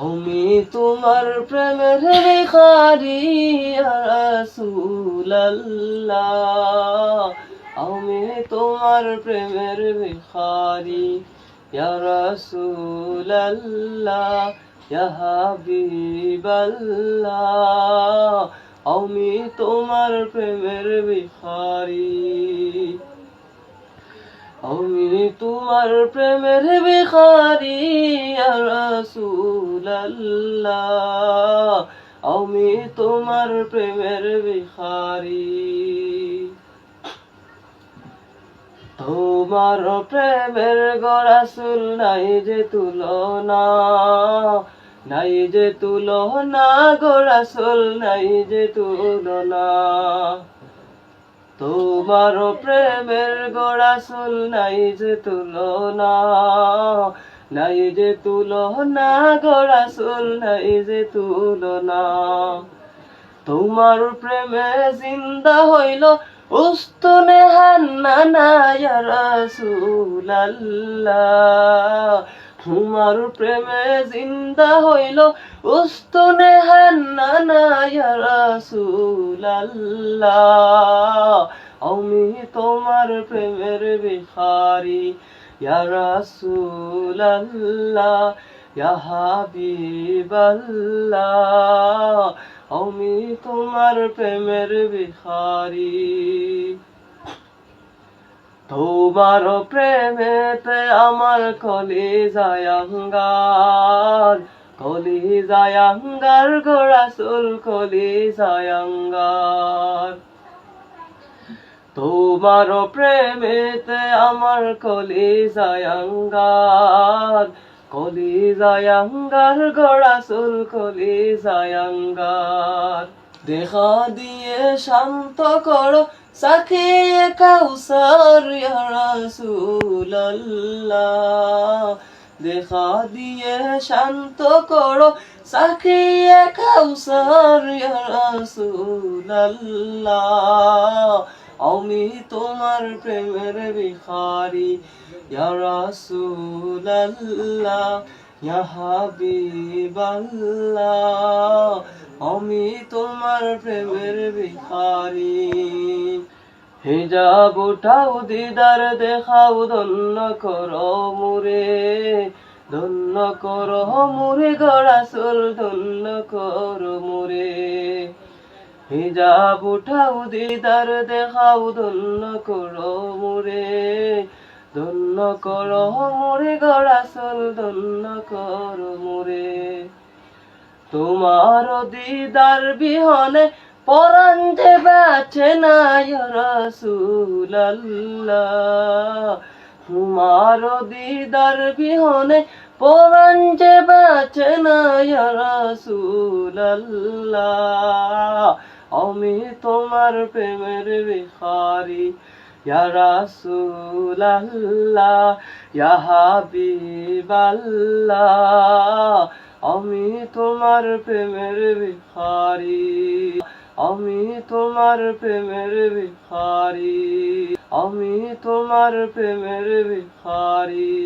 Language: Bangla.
আমি তোমার প্রেমের ভিখারি ইয়া রাসূলুল্লাহ, আমি তোমার প্রেমের ভিখারি ইয়া রাসূলুল্লাহ, ইয়া হাবিবাল্লাহ, আমি তোমার প্রেমের ভিখারি। আমি তোমার প্রেমের ভিখারি ইয়া রাসূলুল্লাহ, আমি তোমার প্রেমের ভিখারি। তোমার প্রেমের গো রাসূল নাই যে তুলনা, নাই যে তুলনা গো রাসূল নাই যে তুলনা। তোমার প্রেমের গো রাসূল নাই যে তুলনা, নাই যে তুলনা গো রাসূল নাই যে তুলনা। তোমার প্রেমে জিন্দা হইল উস্তুনে হান্নানা ইয়া রাসূলুল্লাহ, তোমার প্রেমে জিন্দা হইল উস্তুনে হান্নানা ইয়া রাসূলুল্লাহ, আমি তোমার প্রেমের ভিখারি ইয়া রাসূলুল্লাহ, ইয়া হাবিবাল্লাহ, আমি তোমার প্রেমের ভিখারি। তোমার প্রেমেতে আমার কলিজায় আঙ্গার, কলিজায় আঙ্গার গো রাসূল কলিজায় আঙ্গার। তোমার প্রেমেতে আমার কলিজায় আঙ্গার, কলিজায় আঙ্গার গো রাসূল কলিজায় আঙ্গার। দেখা দিয়ে শান্ত করো সাকিয়ে কাউসার ইয়া রাসূলুল্লাহ, দেখা দিয়ে শান্ত করো সাকিয়ে কাউসার ইয়া রাসূলুল্লাহ, আমি তোমার প্রেমের ভিখারি ইয়া রাসূলুল্লাহ, ইয়া হাবিবাল্লাহ, আমি তোমার প্রেমের ভিখারি। হিজাব উঠাও দিদার দেখাও ধন্য করো মুরে, ধন্য করো মুরে গো রাসূল ধন্য করো মুরে। হিজাব উঠাও দিদার দেখাও ধন্য করো মুরে, ধন্য করো মুরে গো রাসূল ধন্য করো মুরে। তোমার দিদার বিহনে পরাণ যে বাঁচে না ইয়া রাসূলুল্লাহ, তোমার দিদার বিহনে পরাণ যে বাঁচে না ইয়া রাসূলুল্লাহ, আমি তোমার প্রেমের ভিখারি ইয়া রাসূলুল্লাহ, ইয়া হাবিবাল্লাহ, আমি তোমার প্রেমের ভিখারি। আমি তোমার প্রেমের ভিখারি, আমি তোমার প্রেমের ভিখারি।